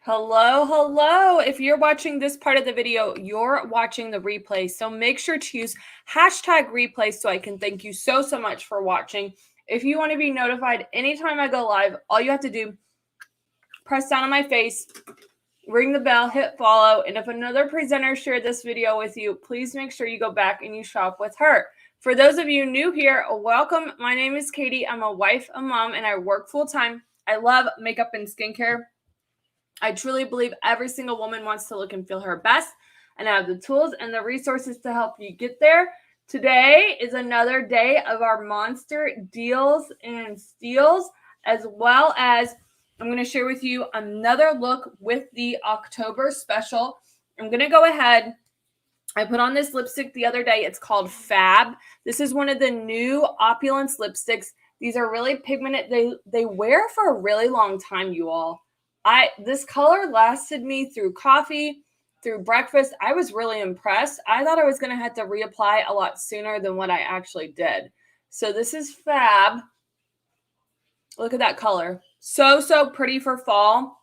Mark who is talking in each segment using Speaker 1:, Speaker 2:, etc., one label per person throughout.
Speaker 1: Hello, hello. If you're watching this part of the video, you're watching the replay. So make sure to use hashtag replay so I can thank you so much for watching. If you want to be notified anytime I go live, all you have to do, press down on my face, ring the bell, hit follow. And if another presenter shared this video with you, please make sure you go back and you shop with her. For those of you new here, welcome. My name is Katie. I'm a wife, a mom, and I work full time. I love makeup and skincare. I truly believe every single woman wants to look and feel her best, and I have the tools and the resources to help you get there. Today is another day of our monster deals and steals, as well as I'm going to share with you another look with the October special. I'm going to go ahead. I put on this lipstick the other day. It's called Fab. This is one of the new Opulence lipsticks. These are really pigmented. They wear for a really long time, you all. This color lasted me through coffee, through breakfast. I was really impressed. I thought I was going to have to reapply a lot sooner than what I actually did. So this is Fab. Look at that color. So pretty for fall.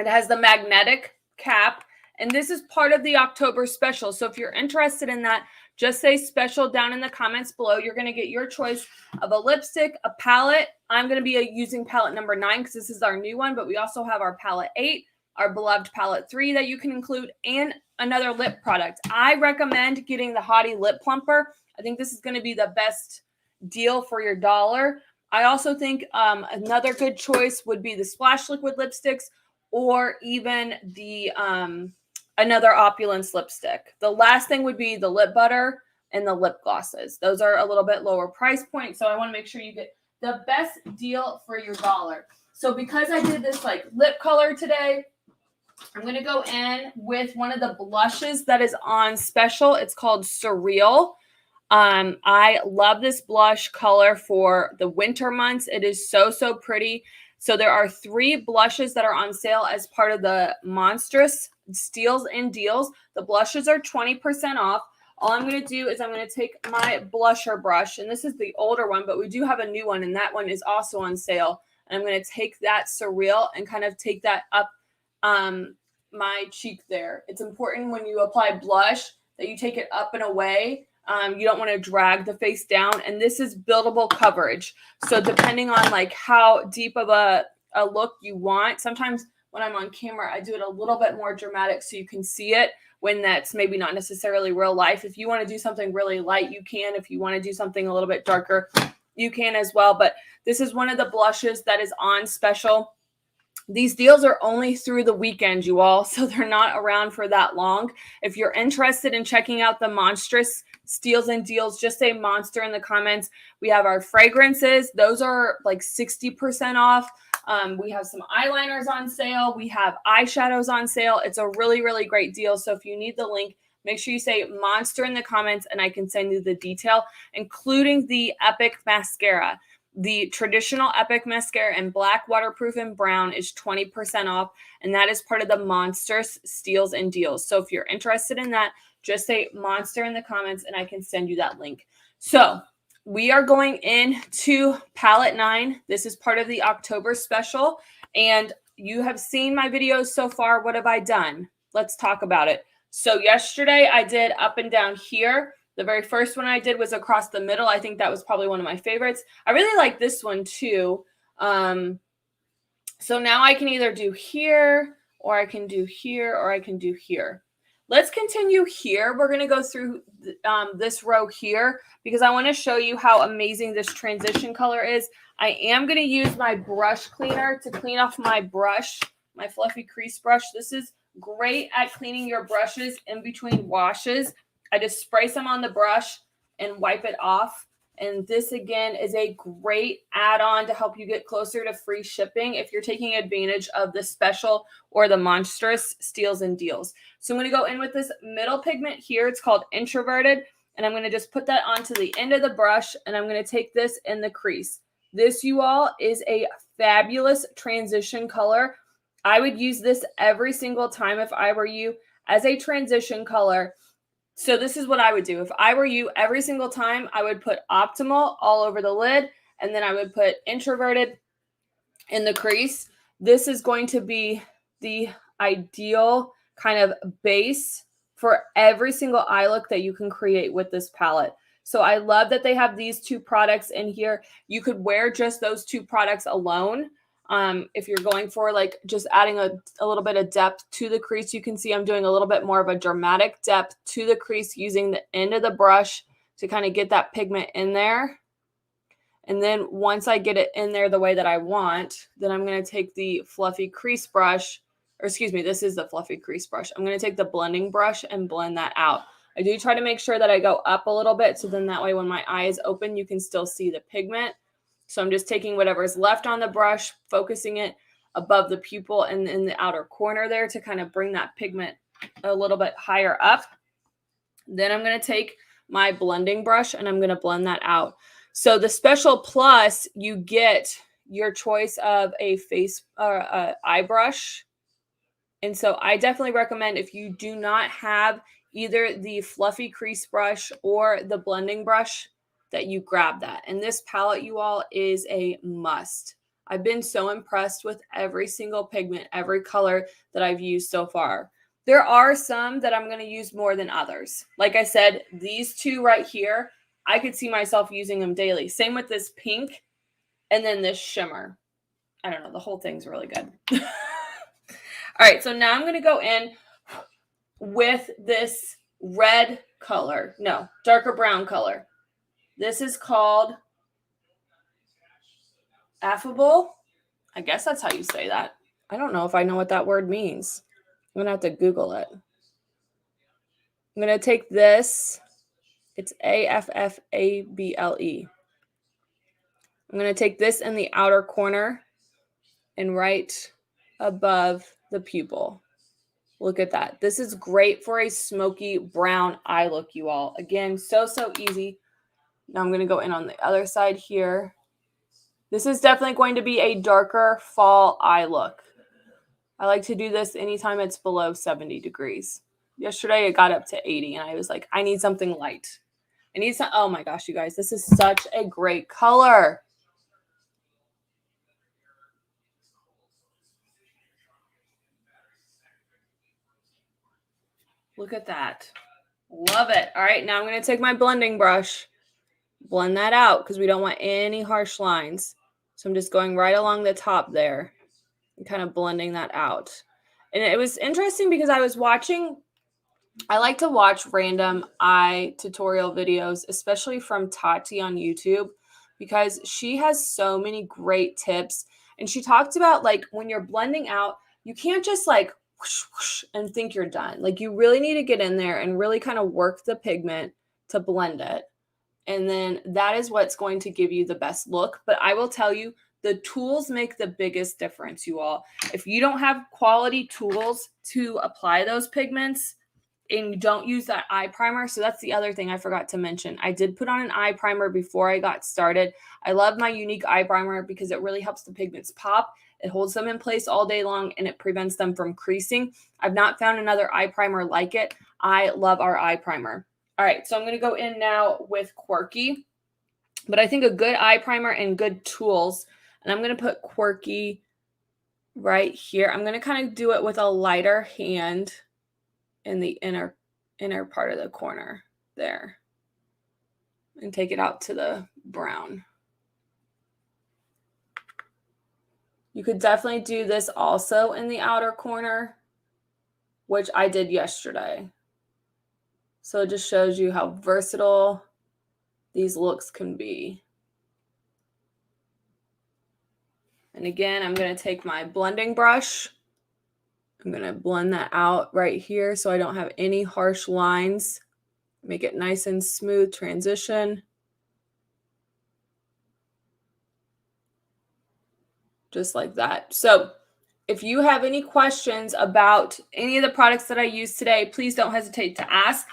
Speaker 1: It has the magnetic cap, and this is part of the October special. So if you're interested in that, just say special down in the comments below. You're going to get your choice of a lipstick, a palette. I'm going to be using palette number 9 because this is our new one, but we also have our palette 8, our beloved palette 3 that you can include, and another lip product. I recommend getting the Hottie Lip Plumper. I think this is going to be the best deal for your dollar. I also think another good choice would be the Splash Liquid lipsticks, or even the another Opulence lipstick. The last thing would be the lip butter and the lip glosses. Those are a little bit lower price point, so I want to make sure you get the best deal for your dollar. So because I did this like lip color today, I'm going to go in with one of the blushes that is on special. It's called Surreal. I love this blush color for the winter months. It is so pretty. So there are 3 blushes that are on sale as part of the monstrous steals and deals. The blushes are 20% off. All I'm going to do is I'm going to take my blusher brush, and this is the older one, but we do have a new one, and that one is also on sale. And I'm going to take that Surreal and kind of take that up my cheek there. It's important when you apply blush that you take it up and away. You don't want to drag the face down, and this is buildable coverage. So depending on like how deep of a look you want, sometimes when I'm on camera, I do it a little bit more dramatic so you can see it when that's maybe not necessarily real life. If you want to do something really light, you can. If you want to do something a little bit darker, you can as well. But this is one of the blushes that is on special. These deals are only through the weekend, you all, so they're not around for that long. If you're interested in checking out the monstrous steals and deals, just say monster in the comments. We have our fragrances. Those are like 60% off. We have some eyeliners on sale. We have eyeshadows on sale. It's a really great deal. So if you need the link, make sure you say monster in the comments and I can send you the detail, including the Epic Mascara. The traditional Epic Mascara in black, waterproof, and brown is 20% off, and that is part of the monstrous steals and deals. So if you're interested in that, just say monster in the comments and I can send you that link. So we are going into palette 9. This is part of the October special, and you have seen my videos so far. What have I done? Let's talk about it. So yesterday I did up and down here. The very first one I did was across the middle. I think that was probably one of my favorites. I really like this one too. So now I can either do here, or I can do here, or I can do here. Let's continue here. We're going to go through this row here because I want to show you how amazing this transition color is. I am going to use my brush cleaner to clean off my brush, my fluffy crease brush. This is great at cleaning your brushes in between washes. I just spray some on the brush and wipe it off. And this, again, is a great add-on to help you get closer to free shipping if you're taking advantage of the special or the monstrous steals and deals. So I'm going to go in with this middle pigment here. It's called Introverted. And I'm going to just put that onto the end of the brush. And I'm going to take this in the crease. This, you all, is a fabulous transition color. I would use this every single time if I were you as a transition color. So this is what I would do. If I were you, every single time I would put Optimal all over the lid, and then I would put Introverted in the crease. This is going to be the ideal kind of base for every single eye look that you can create with this palette. So I love that they have these two products in here. You could wear just those two products alone. If you're going for like just adding a little bit of depth to the crease, you can see I'm doing a little bit more of a dramatic depth to the crease using the end of the brush to kind of get that pigment in there. And then once I get it in there the way that I want, then I'm going to take the fluffy crease brush, or excuse me, this is the fluffy crease brush. I'm going to take the blending brush and blend that out. I do try to make sure that I go up a little bit, so then that way when my eye is open, you can still see the pigment. So I'm just taking whatever is left on the brush, focusing it above the pupil and in the outer corner there to kind of bring that pigment a little bit higher up. Then I'm going to take my blending brush and I'm going to blend that out. So the Special Plus, you get your choice of a face or eye brush. And so I definitely recommend, if you do not have either the fluffy crease brush or the blending brush, that you grab that. And this palette, you all, is a must. I've been so impressed with every single pigment, every color that I've used so far. There are some that I'm going to use more than others. Like I said, these two right here, I could see myself using them daily. Same with this pink and then this shimmer. I don't know. The whole thing's really good. All right. So now I'm going to go in with this red color. No, darker brown color. This is called Affable. I guess that's how you say that. I don't know if I know what that word means. I'm going to have to Google it. I'm going to take this. It's Affable. I'm going to take this in the outer corner and right above the pupil. Look at that. This is great for a smoky brown eye look, you all. Again, so easy. Now I'm going to go in on the other side here. This is definitely going to be a darker fall eye look. I like to do this anytime it's below 70 degrees. Yesterday it got up to 80 and I was like, I need something light. I need some, oh my gosh, you guys, this is such a great color. Look at that. Love it. All right, now I'm going to take my blending brush, blend that out because we don't want any harsh lines. So I'm just going right along the top there and kind of blending that out. And it was interesting because I like to watch random eye tutorial videos, especially from Tati on YouTube, because she has so many great tips. And she talked about, like, when you're blending out, you can't just like whoosh, whoosh, and think you're done. Like, you really need to get in there and really kind of work the pigment to blend it. And then that is what's going to give you the best look. But I will tell you, the tools make the biggest difference, you all. If you don't have quality tools to apply those pigments and you don't use that eye primer, so that's the other thing I forgot to mention. I did put on an eye primer before I got started. I love my Unique eye primer because it really helps the pigments pop. It holds them in place all day long and it prevents them from creasing. I've not found another eye primer like it. I love our eye primer. All right, so I'm going to go in now with Quirky. But I think a good eye primer and good tools, and I'm going to put Quirky right here. I'm going to kind of do it with a lighter hand in the inner part of the corner there. And take it out to the brown. You could definitely do this also in the outer corner, which I did yesterday. So it just shows you how versatile these looks can be. And again, I'm going to take my blending brush. I'm going to blend that out right here so I don't have any harsh lines. Make it nice and smooth transition. Just like that. So if you have any questions about any of the products that I used today, please don't hesitate to ask.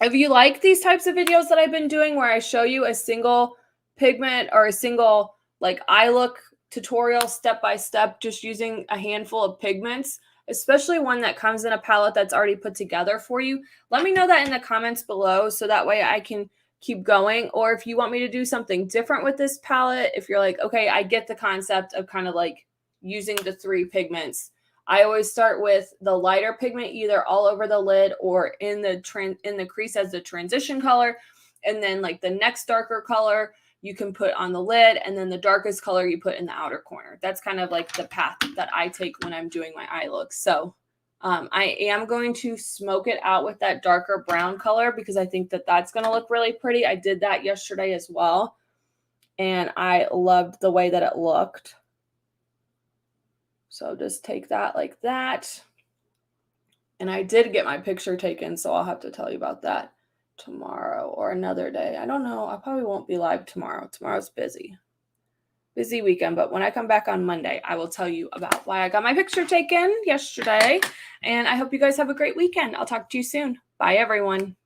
Speaker 1: If you like these types of videos that I've been doing where I show you a single pigment or a single like eye look tutorial step by step, just using a handful of pigments, especially one that comes in a palette that's already put together for you, let me know that in the comments below so that way I can keep going. Or if you want me to do something different with this palette, if you're like, okay, I get the concept of kind of like using the 3 pigments, I always start with the lighter pigment, either all over the lid or in the crease as the transition color. And then like the next darker color you can put on the lid, and then the darkest color you put in the outer corner. That's kind of like the path that I take when I'm doing my eye look. So I am going to smoke it out with that darker brown color because I think that that's going to look really pretty. I did that yesterday as well, and I loved the way that it looked. So just take that like that. And I did get my picture taken, so I'll have to tell you about that tomorrow or another day. I don't know. I probably won't be live tomorrow. Tomorrow's busy weekend, but when I come back on Monday, I will tell you about why I got my picture taken yesterday. And I hope you guys have a great weekend. I'll talk to you soon. Bye, everyone.